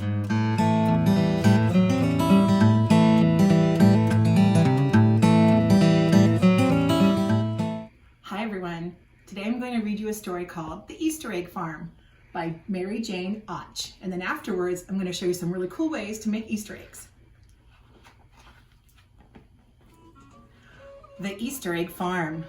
Hi everyone. Today I'm going to read you a story called The Easter Egg Farm by Mary Jane Och. And then afterwards, I'm going to show you some really cool ways to make Easter eggs. The Easter Egg Farm.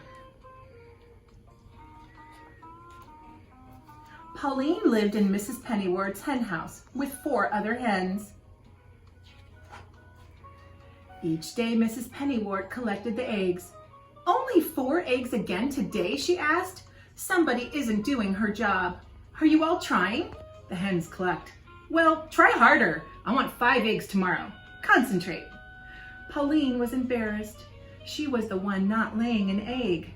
Pauline lived in Mrs. Pennyward's hen house with 4 other hens. Each day, Mrs. Pennyward collected the eggs. "Only 4 eggs again today?" she asked. "Somebody isn't doing her job. Are you all trying?" The hens clucked. "Well, try harder. I want 5 eggs tomorrow. Concentrate." Pauline was embarrassed. She was the one not laying an egg.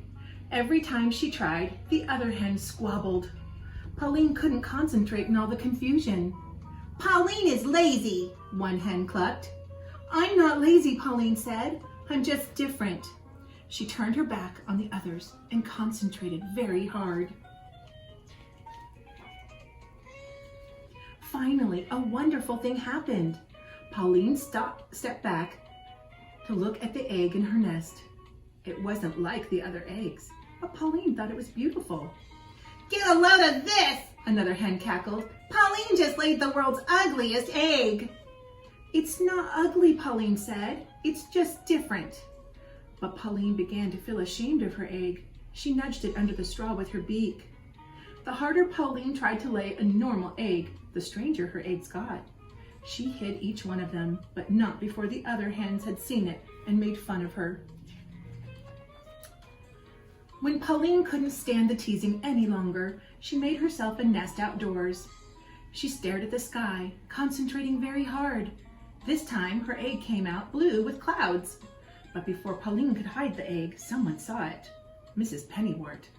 Every time she tried, the other hens squabbled. Pauline couldn't concentrate in all the confusion. "Pauline is lazy," one hen clucked. "I'm not lazy," Pauline said. "I'm just different." She turned her back on the others and concentrated very hard. Finally, a wonderful thing happened. Pauline stepped back to look at the egg in her nest. It wasn't like the other eggs, but Pauline thought it was beautiful. "Get a load of this," another hen cackled. "Pauline just laid the world's ugliest egg." "It's not ugly," Pauline said. "It's just different." But Pauline began to feel ashamed of her egg. She nudged it under the straw with her beak. The harder Pauline tried to lay a normal egg, the stranger her eggs got. She hid each one of them, but not before the other hens had seen it and made fun of her. When Pauline couldn't stand the teasing any longer, she made herself a nest outdoors. She stared at the sky, concentrating very hard. This time, her egg came out blue with clouds. But before Pauline could hide the egg, someone saw it. Mrs. Pennywort.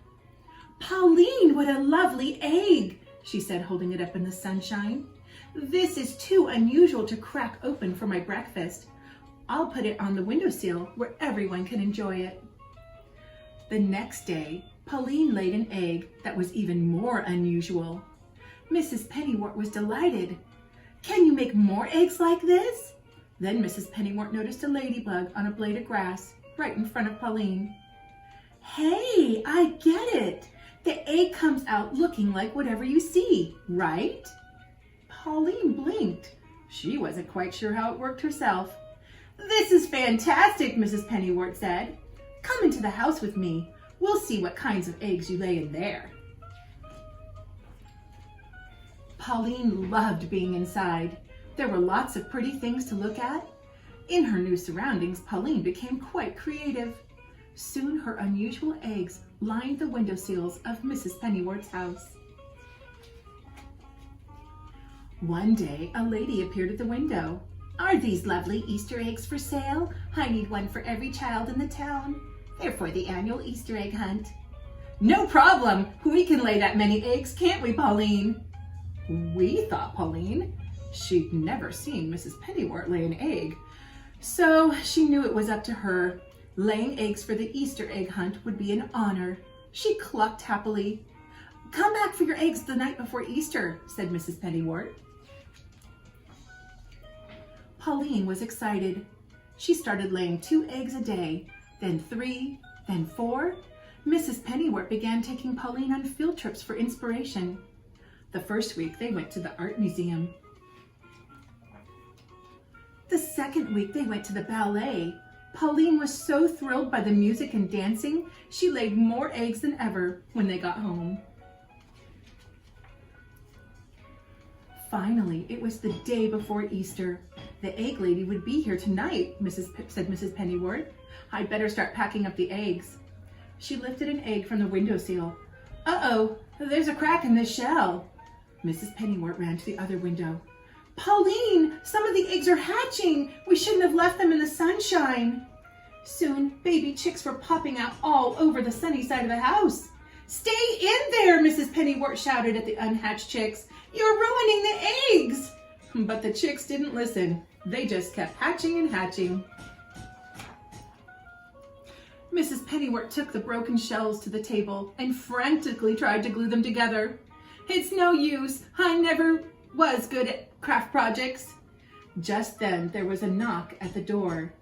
"Pauline, what a lovely egg," she said, holding it up in the sunshine. "This is too unusual to crack open for my breakfast. I'll put it on the windowsill where everyone can enjoy it." The next day, Pauline laid an egg that was even more unusual. Mrs. Pennywort was delighted. "Can you make more eggs like this?" Then Mrs. Pennywort noticed a ladybug on a blade of grass right in front of Pauline. "Hey, I get it. The egg comes out looking like whatever you see, right?" Pauline blinked. She wasn't quite sure how it worked herself. "This is fantastic," Mrs. Pennywort said. "Come into the house with me. We'll see what kinds of eggs you lay in there." Pauline loved being inside. There were lots of pretty things to look at. In her new surroundings, Pauline became quite creative. Soon her unusual eggs lined the windowsills of Mrs. Pennywort's house. One day, a lady appeared at the window. "Are these lovely Easter eggs for sale? I need one for every child in the town. They're for the annual Easter egg hunt." "No problem. We can lay that many eggs, can't we, Pauline?" "We," thought Pauline. She'd never seen Mrs. Pennywort lay an egg, so she knew it was up to her. Laying eggs for the Easter egg hunt would be an honor. She clucked happily. "Come back for your eggs the night before Easter," said Mrs. Pennywort. Pauline was excited. She started laying 2 eggs a day, then 3, then 4. Mrs. Pennywort began taking Pauline on field trips for inspiration. The first week, they went to the art museum. The second week, they went to the ballet. Pauline was so thrilled by the music and dancing, she laid more eggs than ever when they got home. Finally, it was the day before Easter. "The egg lady would be here tonight," said Mrs. Pennywort. "I'd better start packing up the eggs." She lifted an egg from the windowsill. "Uh-oh, there's a crack in the shell." Mrs. Pennywort ran to the other window. "Pauline, some of the eggs are hatching. We shouldn't have left them in the sunshine." Soon, baby chicks were popping out all over the sunny side of the house. "Stay in there," Mrs. Pennywort shouted at the unhatched chicks. "You're ruining the eggs." But the chicks didn't listen. They just kept hatching and hatching. Mrs. Pennywort took the broken shells to the table and frantically tried to glue them together. "It's no use. I never was good at craft projects. Just then there was a knock at the door.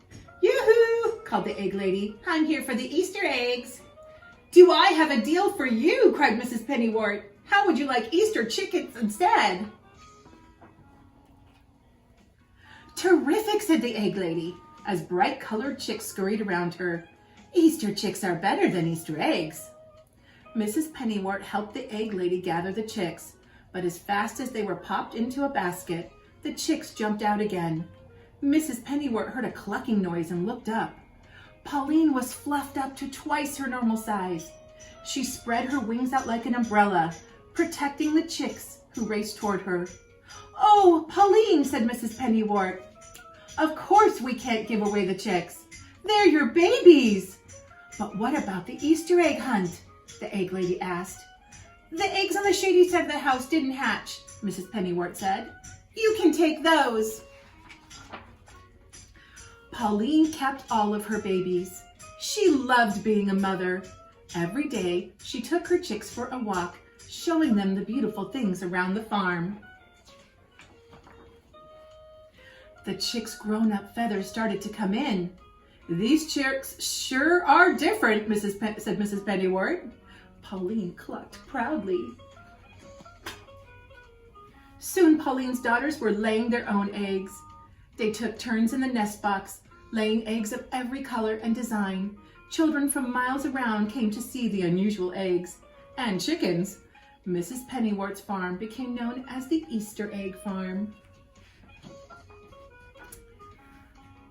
Yoo-hoo! Called the egg lady. I'm here for the Easter eggs. Do I have a deal for you? Cried Mrs. Pennywort. How would you like Easter chickens instead? Terrific, said the egg lady, as bright-colored chicks scurried around her. Easter chicks are better than Easter eggs. Mrs. Pennywort helped the egg lady gather the chicks, but as fast as they were popped into a basket, the chicks jumped out again. Mrs. Pennywort heard a clucking noise and looked up. Pauline was fluffed up to twice her normal size. She spread her wings out like an umbrella, protecting the chicks who raced toward her. Oh, Pauline, said Mrs. Pennywort. Of course we can't give away the chicks. They're your babies. But what about the Easter egg hunt? The egg lady asked. The eggs on the shady side of the house didn't hatch, Mrs. Pennywort said. You can take those. Pauline kept all of her babies. She loved being a mother. Every day, she took her chicks for a walk, showing them the beautiful things around the farm. The chicks' grown-up feathers started to come in. These chicks sure are different, said Mrs. Pennywort. Pauline clucked proudly. Soon Pauline's daughters were laying their own eggs. They took turns in the nest box, laying eggs of every color and design. Children from miles around came to see the unusual eggs and chickens. Mrs. Pennywort's farm became known as the Easter Egg Farm.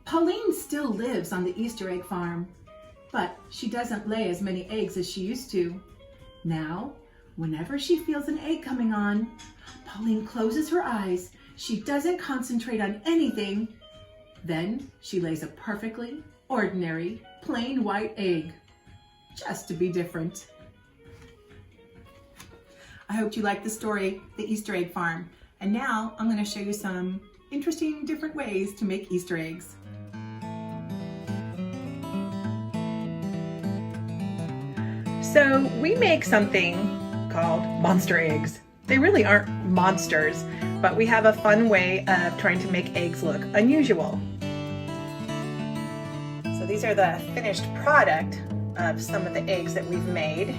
Pauline still lives on the Easter Egg Farm, but she doesn't lay as many eggs as she used to. Now, whenever she feels an egg coming on, Pauline closes her eyes. She doesn't concentrate on anything. Then she lays a perfectly ordinary, plain white egg, just to be different. I hope you liked the story, The Easter Egg Farm. And now I'm going to show you some interesting different ways to make Easter eggs. So we make something called monster eggs. They really aren't monsters, but we have a fun way of trying to make eggs look unusual. So these are the finished product of some of the eggs that we've made.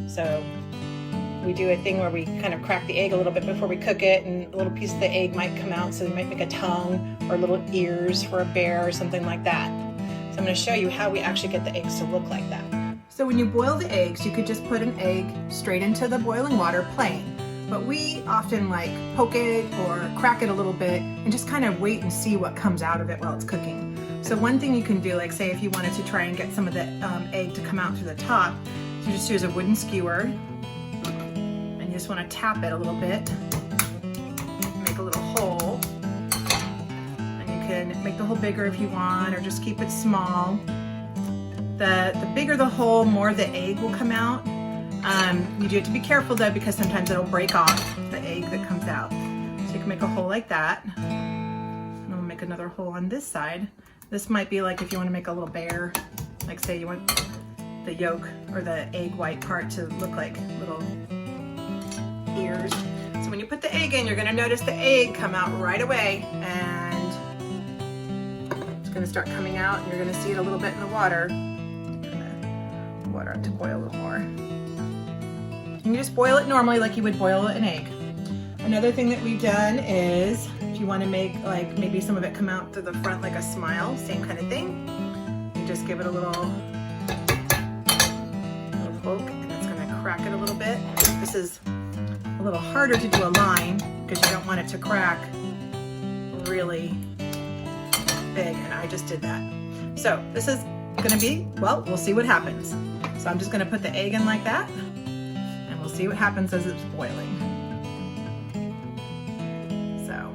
So we do a thing where we kind of crack the egg a little bit before we cook it, and a little piece of the egg might come out, so we might make a tongue or little ears for a bear or something like that. So I'm going to show you how we actually get the eggs to look like that. So when you boil the eggs, you could just put an egg straight into the boiling water plain. But we often like poke it or crack it a little bit and just kind of wait and see what comes out of it while it's cooking. So one thing you can do, like say if you wanted to try and get some of the egg to come out through the top, you just use a wooden skewer and you just want to tap it a little bit, make a little hole. You can make the hole bigger if you want, or just keep it small. The bigger the hole, more the egg will come out. You do have to be careful though, because sometimes it'll break off the egg that comes out. So you can make a hole like that. And we'll make another hole on this side. This might be like if you want to make a little bear, like say you want the yolk or the egg white part to look like little ears. So when you put the egg in, you're going to notice the egg come out right away, and going to start coming out, and you're going to see it a little bit in the water. I'm going to water it to boil a little more. And you just boil it normally like you would boil an egg. Another thing that we've done is, if you want to make like maybe some of it come out to the front like a smile, same kind of thing. You just give it a little poke, and it's going to crack it a little bit. This is a little harder to do a line because you don't want it to crack really big, and I just did that. So this is gonna be, well, we'll see what happens. So I'm just gonna put the egg in like that, and we'll see what happens as it's boiling. So,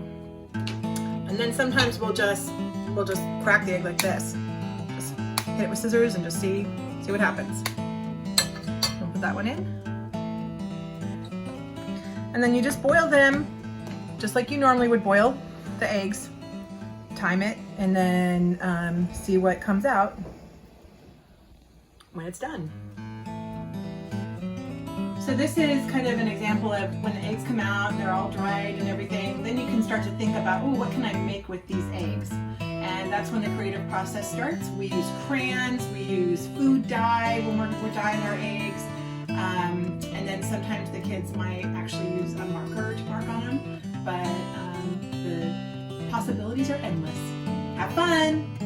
and then sometimes we'll just crack the egg like this. Just hit it with scissors and just see what happens. We'll put that one in. And then you just boil them just like you normally would boil the eggs. Time it, and then see what comes out when it's done. So this is kind of an example of when the eggs come out and they're all dried and everything, then you can start to think about, oh, what can I make with these eggs? And that's when the creative process starts. We use crayons, we use food dye when we're dyeing our eggs, and then sometimes the kids might actually use a marker to mark on them, but the possibilities are endless. Have fun!